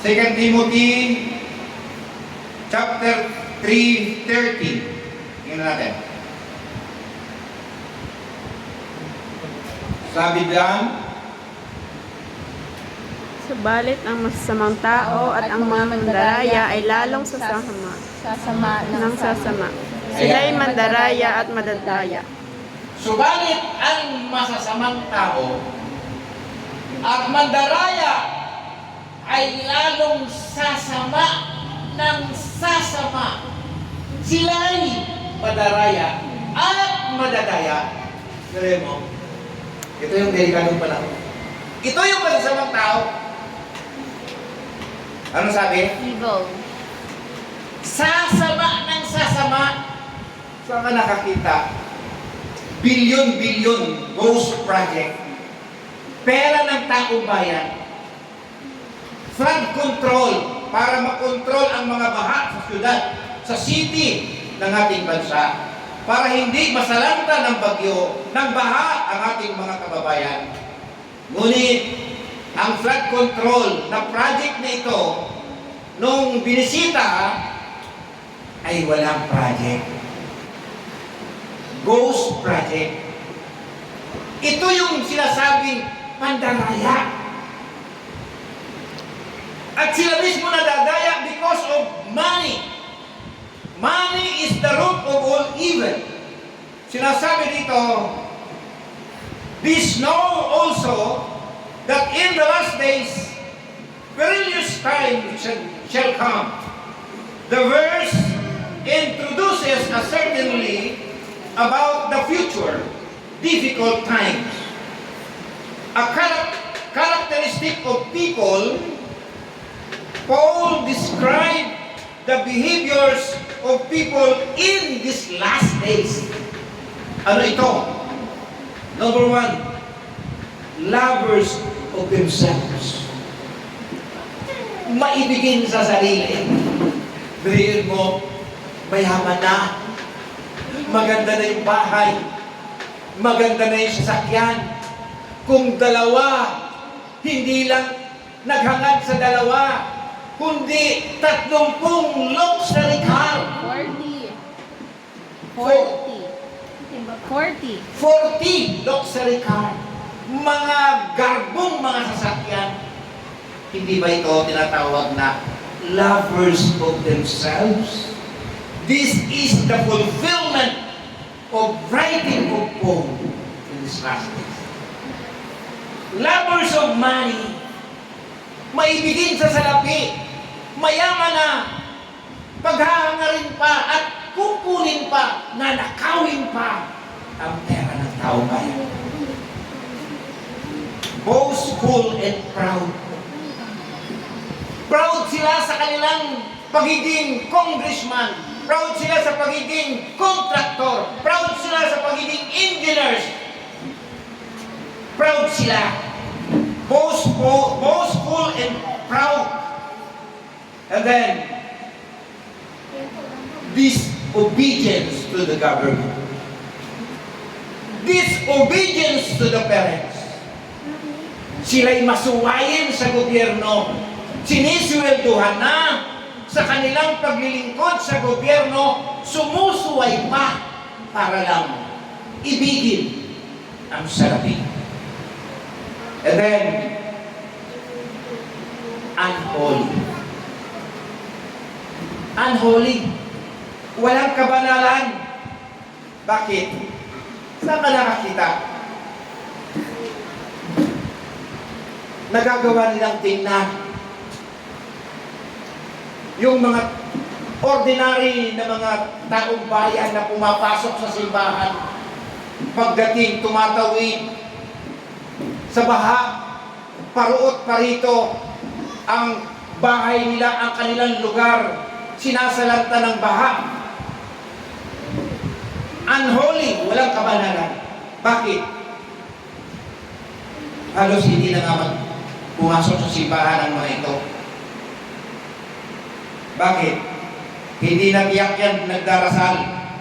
2 Timothy chapter 3:30. Tingnan natin. Sabi diyan, Subalit ang masasamang tao at ang mga mandaraya ay lalong sasama ng sasama. Sila'y mandaraya at madadaya. subalit ang masasamang tao at mandaraya ay lalong sasama ng sasama. Sila'y madaraya at madadaya. Gawin mo. Ito yung delikadong panahon. Ito yung masasamang tao. Ano sabi? Evil. Sasama ng sasama. Saan ka nakakita? Bilyon-bilyon ghost project. Pera ng taong bayan. Flood control para makontrol ang mga baha sa syudad, sa city ng ating bansa. Para hindi masalanta ng bagyo, ng baha ang ating mga kababayan. Ngunit, ang flood control na project na ito, nung binisita, ay walang project. Ghost project. Ito yung sinasabing pandaraya. At sila mismo nadadaya because of money. Money is the root of all evil. Sinasabi dito, this know also that in the last days, perilous time shall come. The verse introduces us certainly about the future, difficult times. A characteristic of people, Paul described the behaviors of people in these last days. Ano ito? Number one, lovers of themselves. Maibigin sa sarili. Biriin mo, mayaman na. Maganda na yung bahay. Maganda na yung sasakyan. Kung dalawa, hindi lang naghangad sa dalawa, kundi 30 luxury car. 40. 40 luxury car. Mga garbong mga sasakyan. Hindi ba ito tinatawag na lovers of themselves? This is the fulfillment of writing of Paul in this last days. Lovers of money, maibigin sa salapi, mayaman na, paghahangarin pa at kukunin pa, nanakawin pa ang pera ng tao bayan. Boastful and proud. Proud sila sa kanilang pagiging congressman. Proud sila sa pagiging contractor. Proud sila sa pagiging engineers. Proud sila. Boastful and proud. And then, disobedience to the government. Disobedience to the parents. Sila'y masuwayin sa gobyerno. Siniswelduhan na sa kanilang paglilingkod sa gobyerno, sumusuway pa para lang ibigin ang salapi. And then, unholy. Unholy. Walang kabanalan. Bakit? Saan ka nakakita? Nagagawa nilang tingnan. Yung mga ordinary na mga taong bayan na pumapasok sa simbahan, pagdating tumatawid sa baha, paruot parito ang bahay nila, ang kanilang lugar, sinasalanta ng baha. Unholy, walang kabanalan. Bakit? Halos hindi na nga pumasok sa simbahan ang mga ito. Bakit? Hindi nag-iyak yan, nagdarasal.